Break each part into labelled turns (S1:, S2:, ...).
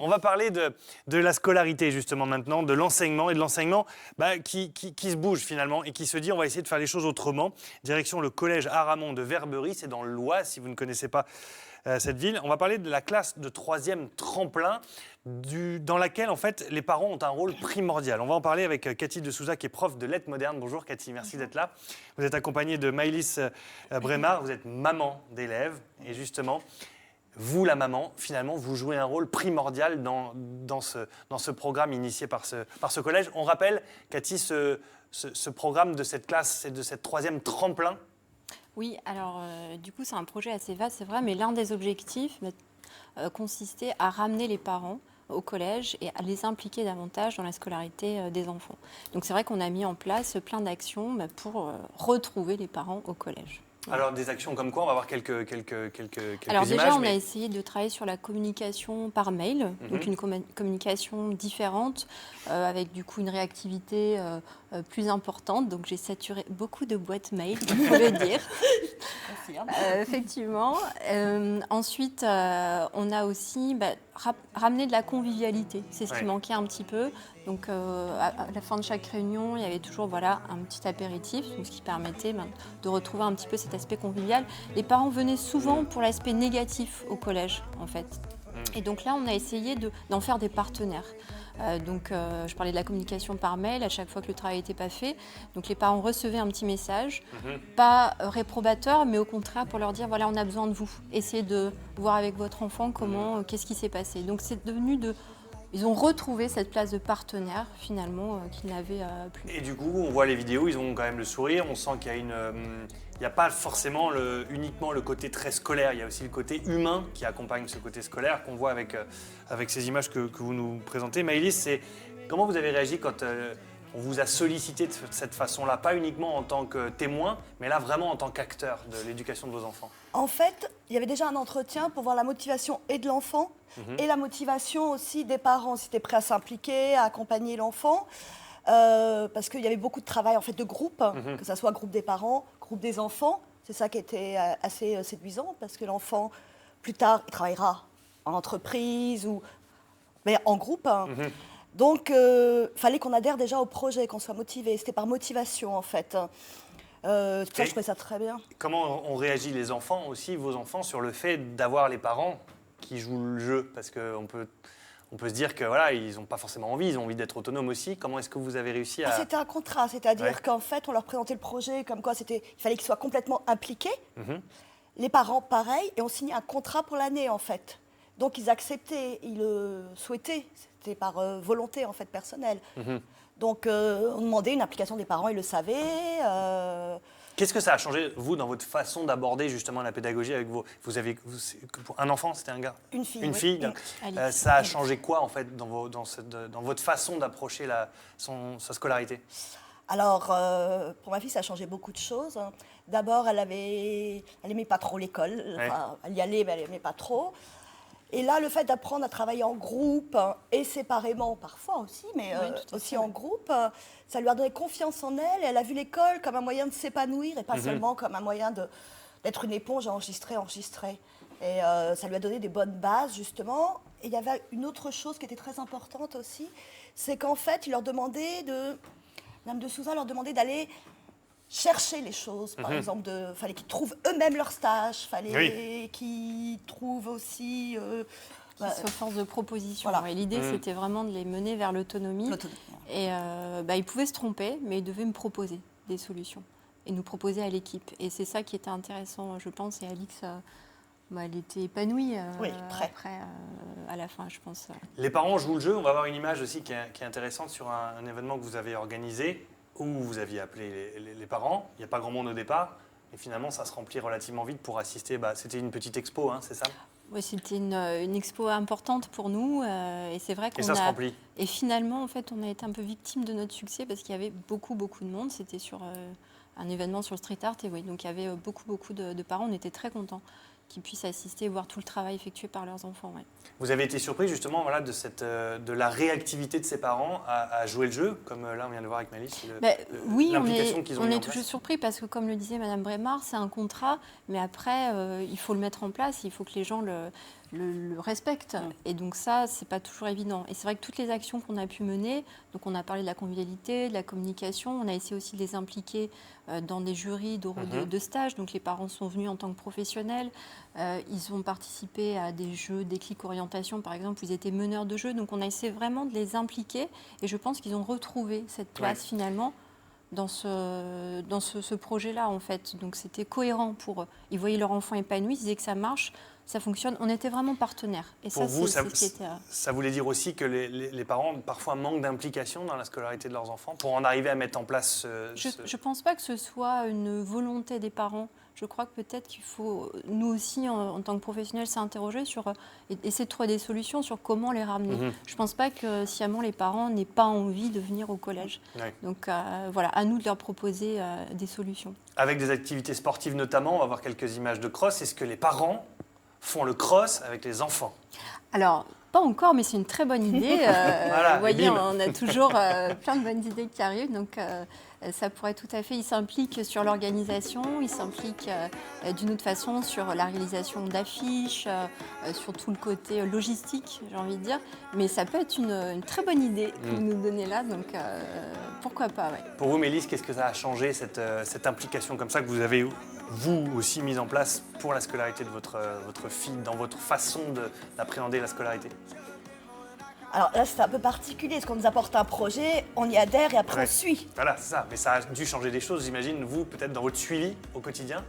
S1: On va parler de la scolarité justement maintenant, de l'enseignement et de l'enseignement qui se bouge finalement et qui se dit on va essayer de faire les choses autrement. Direction le collège Aramon de Verberie, c'est dans l'Oise si vous ne connaissez pas cette ville. On va parler de la classe de 3e tremplin dans laquelle en fait les parents ont un rôle primordial. On va en parler avec Cathy de Souza qui est prof de lettres modernes. Bonjour Cathy, merci d'être là. Vous êtes accompagnée de Maëlys Brémard, vous êtes maman d'élèves et justement... Vous, la maman, finalement, vous jouez un rôle primordial dans ce programme initié par ce collège. On rappelle, Cathy, ce programme de cette classe, c'est de cette 3e tremplin.
S2: Oui, alors du coup, c'est un projet assez vaste, c'est vrai, mais l'un des objectifs consistait à ramener les parents au collège et à les impliquer davantage dans la scolarité des enfants. Donc c'est vrai qu'on a mis en place plein d'actions pour retrouver les parents au collège.
S1: Alors, des actions comme quoi? On va voir quelques
S2: Alors
S1: images.
S2: déjà, on a essayé de travailler sur la communication par mail, donc une communication différente, avec du coup une réactivité plus importante. Donc j'ai saturé beaucoup de boîtes mail, il faut le dire. Effectivement. Ensuite, on a aussi ramené de la convivialité. C'est ce qui manquait un petit peu. Donc, à la fin de chaque réunion, il y avait toujours un petit apéritif, donc, ce qui permettait de retrouver un petit peu cet aspect convivial. Les parents venaient souvent pour l'aspect négatif au collège, en fait. Et donc là, on a essayé d'en faire des partenaires. Je parlais de la communication par mail à chaque fois que le travail n'était pas fait. Donc les parents recevaient un petit message, pas réprobateur, mais au contraire pour leur dire voilà, on a besoin de vous. Essayez de voir avec votre enfant qu'est-ce qui s'est passé. Donc c'est devenu ils ont retrouvé cette place de partenaire finalement qu'ils n'avaient plus.
S1: Et du coup, on voit les vidéos, ils ont quand même le sourire. On sent qu'il y a il n'y a pas forcément uniquement le côté très scolaire, il y a aussi le côté humain qui accompagne ce côté scolaire qu'on voit avec ces images que vous nous présentez. Maëlys, comment vous avez réagi quand on vous a sollicité de cette façon-là, pas uniquement en tant que témoin, mais là vraiment en tant qu'acteur de l'éducation de vos enfants?
S3: En fait, il y avait déjà un entretien pour voir la motivation et de l'enfant et la motivation aussi des parents, s'ils étaient prêts à s'impliquer, à accompagner l'enfant. Parce qu'il y avait beaucoup de travail en fait, de groupe, que ce soit groupe des parents, groupe des enfants. C'est ça qui était assez séduisant, parce que l'enfant, plus tard, il travaillera en entreprise, mais en groupe. Donc, fallait qu'on adhère déjà au projet, qu'on soit motivé. C'était par motivation, en fait. Ça, je trouvais ça très bien.
S1: Comment ont réagi les enfants aussi, vos enfants, sur le fait d'avoir les parents qui jouent le jeu? Parce qu'on peut se dire que voilà, ils n'ont pas forcément envie, ils ont envie d'être autonomes aussi. Comment est-ce que vous avez réussi à...
S3: C'était un contrat, c'est-à-dire qu'en fait, on leur présentait le projet comme quoi il fallait qu'ils soient complètement impliqués. Les parents, pareil, et on signait un contrat pour l'année, en fait. Donc, ils acceptaient, ils le souhaitaient. C'était par volonté, en fait, personnelle. Donc, on demandait une implication des parents, ils le savaient.
S1: Qu'est-ce que ça a changé, vous, dans votre façon d'aborder justement la pédagogie avec vous avez un enfant, c'était un gars?
S3: Une fille.
S1: Une fille. Donc, ça a changé quoi, en fait, dans votre façon d'approcher sa scolarité?
S3: Alors, pour ma fille, ça a changé beaucoup de choses. D'abord, elle aimait pas trop l'école. Enfin, elle y allait, mais elle aimait pas trop. Et là, le fait d'apprendre à travailler en groupe et séparément parfois aussi, mais aussi en groupe, ça lui a donné confiance en elle. Et elle a vu l'école comme un moyen de s'épanouir et pas seulement comme un moyen d'être une éponge à enregistrer. Et ça lui a donné des bonnes bases, justement. Et il y avait une autre chose qui était très importante aussi, c'est qu'en fait, Madame de Souza leur demandait d'aller chercher les choses, par exemple, fallait qu'ils trouvent eux-mêmes leur stage, fallait qu'ils trouvent aussi...
S2: Qu'ils soient force de proposition.
S3: Voilà.
S2: Et l'idée, c'était vraiment de les mener vers l'autonomie. Et ils pouvaient se tromper, mais ils devaient me proposer des solutions et nous proposer à l'équipe. Et c'est ça qui était intéressant, je pense. Et Alix, elle était épanouie après, à la fin, je pense.
S1: Les parents jouent le jeu. On va voir une image aussi qui est intéressante sur un événement que vous avez organisé, où vous aviez appelé les parents. Il n'y a pas grand monde au départ, et finalement, ça se remplit relativement vite pour assister. C'était une petite expo, c'est ça?
S2: Oui, c'était une expo importante pour nous, et c'est vrai qu'on
S1: se remplit.
S2: Et finalement, en fait, on a été un peu victime de notre succès parce qu'il y avait beaucoup de monde. C'était sur un événement sur le street art, et oui, donc il y avait beaucoup de parents. On était très contents qu'ils puissent assister et voir tout le travail effectué par leurs enfants. Ouais.
S1: Vous avez été surpris justement de la réactivité de ses parents à jouer le jeu, comme là on vient de voir avec Maëlys,
S2: oui,
S1: l'implication qu'ils ont
S2: on
S1: mis
S2: est
S1: en
S2: toujours
S1: place.
S2: surpris parce que comme le disait Madame Brémard, c'est un contrat, mais après il faut le mettre en place, il faut que les gens le respectent. Et donc ça, c'est pas toujours évident. Et c'est vrai que toutes les actions qu'on a pu mener, donc on a parlé de la convivialité, de la communication, on a essayé aussi de les impliquer dans des jurys de stage. Donc les parents sont venus en tant que professionnels. Ils ont participé à des jeux déclic orientation, par exemple, où ils étaient meneurs de jeux. Donc on a essayé vraiment de les impliquer. Et je pense qu'ils ont retrouvé cette place finalement dans ce projet-là, en fait. Donc c'était cohérent pour eux. Ils voyaient leur enfant épanoui, ils disaient que ça marche, ça fonctionne. On était vraiment partenaires. Et
S1: pour vous,
S2: c'est ce qui était,
S1: ça voulait dire aussi que les parents parfois manquent d'implication dans la scolarité de leurs enfants pour en arriver à mettre en place
S2: Je ne pense pas que ce soit une volonté des parents. Je crois que peut-être qu'il faut, nous aussi, en tant que professionnels, s'interroger sur essayer de trouver des solutions sur comment les ramener. Je ne pense pas que sciemment les parents n'aient pas envie de venir au collège. Donc voilà, à nous de leur proposer des solutions.
S1: Avec des activités sportives notamment, on va voir quelques images de cross. Est-ce que les parents font le cross avec les enfants?
S2: Alors, pas encore, mais c'est une très bonne idée.
S1: Voilà,
S2: vous voyez,
S1: bim.
S2: on a toujours plein de bonnes idées qui arrivent. Donc, ça pourrait tout à fait. Ils s'impliquent sur l'organisation, ils s'impliquent d'une autre façon sur la réalisation d'affiches, sur tout le côté logistique, j'ai envie de dire. Mais ça peut être une très bonne idée que vous nous donnez là. Donc, pourquoi pas, ouais.
S1: Pour vous, Mélisse, qu'est-ce que ça a changé, cette implication comme ça que vous avez, vous aussi, mise en place pour la scolarité de votre fille, dans votre façon d'appréhender la scolarité?
S3: Alors là, c'est un peu particulier, parce qu'on nous apporte un projet, on y adhère et après on suit.
S1: Voilà, c'est ça. Mais ça a dû changer des choses, j'imagine, vous, peut-être dans votre suivi au quotidien?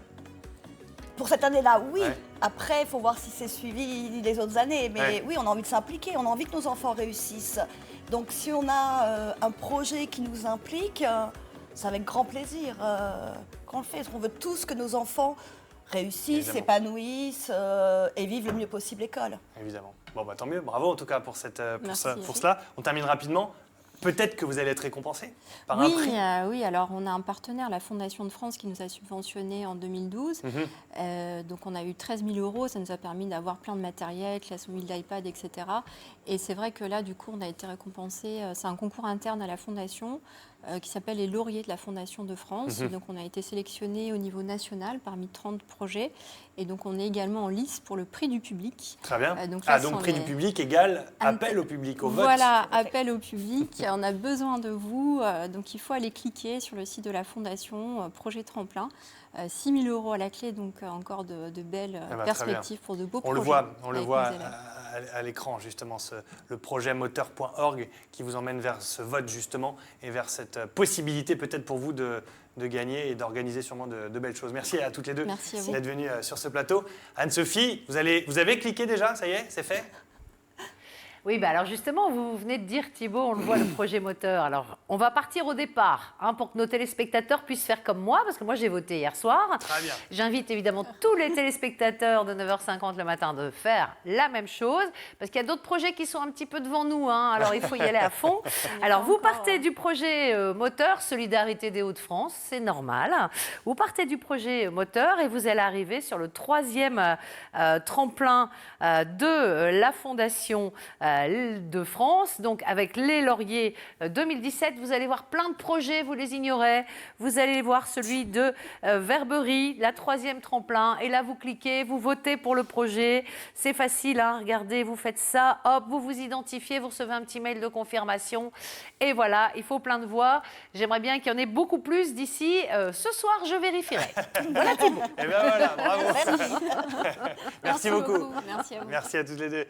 S3: Pour cette année-là, oui.
S1: Ouais.
S3: Après, il faut voir si c'est suivi les autres années. Mais oui, on a envie de s'impliquer, on a envie que nos enfants réussissent. Donc si on a un projet qui nous implique, c'est avec grand plaisir qu'on le fait. Parce qu'on veut tous que nos enfants réussissent, s'épanouissent et vivent le mieux possible l'école.
S1: Évidemment. Bon, bah, tant mieux. Bravo en tout cas pour
S2: Merci.
S1: cela. On termine rapidement. Peut-être que vous allez être récompensé par un prix.
S2: Oui, alors on a un partenaire, la Fondation de France, qui nous a subventionné en 2012. Donc on a eu 13 000 €, ça nous a permis d'avoir plein de matériel, classe mobile d'iPad, etc. Et c'est vrai que là, du coup, on a été récompensé. C'est un concours interne à la Fondation qui s'appelle les Lauriers de la Fondation de France. Donc on a été sélectionné au niveau national parmi 30 projets. Et donc on est également en lice pour le prix du public.
S1: Très bien.
S2: Donc
S1: prix du public égale appel au public, au vote.
S2: Voilà, appel au public. On a besoin de vous. Donc il faut aller cliquer sur le site de la Fondation, projet tremplin. 6 000 € à la clé, donc encore de belles perspectives pour de beaux projets.
S1: On le voit à l'écran, justement, le projet moteur.org qui vous emmène vers ce vote, justement, et vers cette possibilité peut-être pour vous de gagner et d'organiser sûrement de belles choses. Merci à toutes les deux d'être venues sur ce plateau. Anne-Sophie, vous avez cliqué déjà, ça y est, c'est fait?
S4: Oui, bah alors justement, vous venez de dire, Thibaut, on le voit, le projet moteur. Alors, on va partir au départ pour que nos téléspectateurs puissent faire comme moi, parce que moi, j'ai voté hier soir.
S1: Très bien.
S4: J'invite évidemment tous les téléspectateurs de 9h50 le matin de faire la même chose, parce qu'il y a d'autres projets qui sont un petit peu devant nous, alors il faut y aller à fond. Alors, vous partez du projet moteur, Solidarité des Hauts-de-France, c'est normal. Vous partez du projet moteur et vous allez arriver sur le 3e tremplin de la Fondation de France, donc avec les Lauriers 2017. Vous allez voir plein de projets, vous les ignorez. Vous allez voir celui de Verberie, la 3e tremplin. Et là, vous cliquez, vous votez pour le projet. C'est facile, regardez, vous faites ça, hop, vous vous identifiez, vous recevez un petit mail de confirmation. Et voilà, il faut plein de voix. J'aimerais bien qu'il y en ait beaucoup plus d'ici. Ce soir, je vérifierai. Voilà, Thibaut.
S1: Et bien voilà, bravo. Merci beaucoup.
S2: Merci à vous.
S1: Merci à toutes les deux.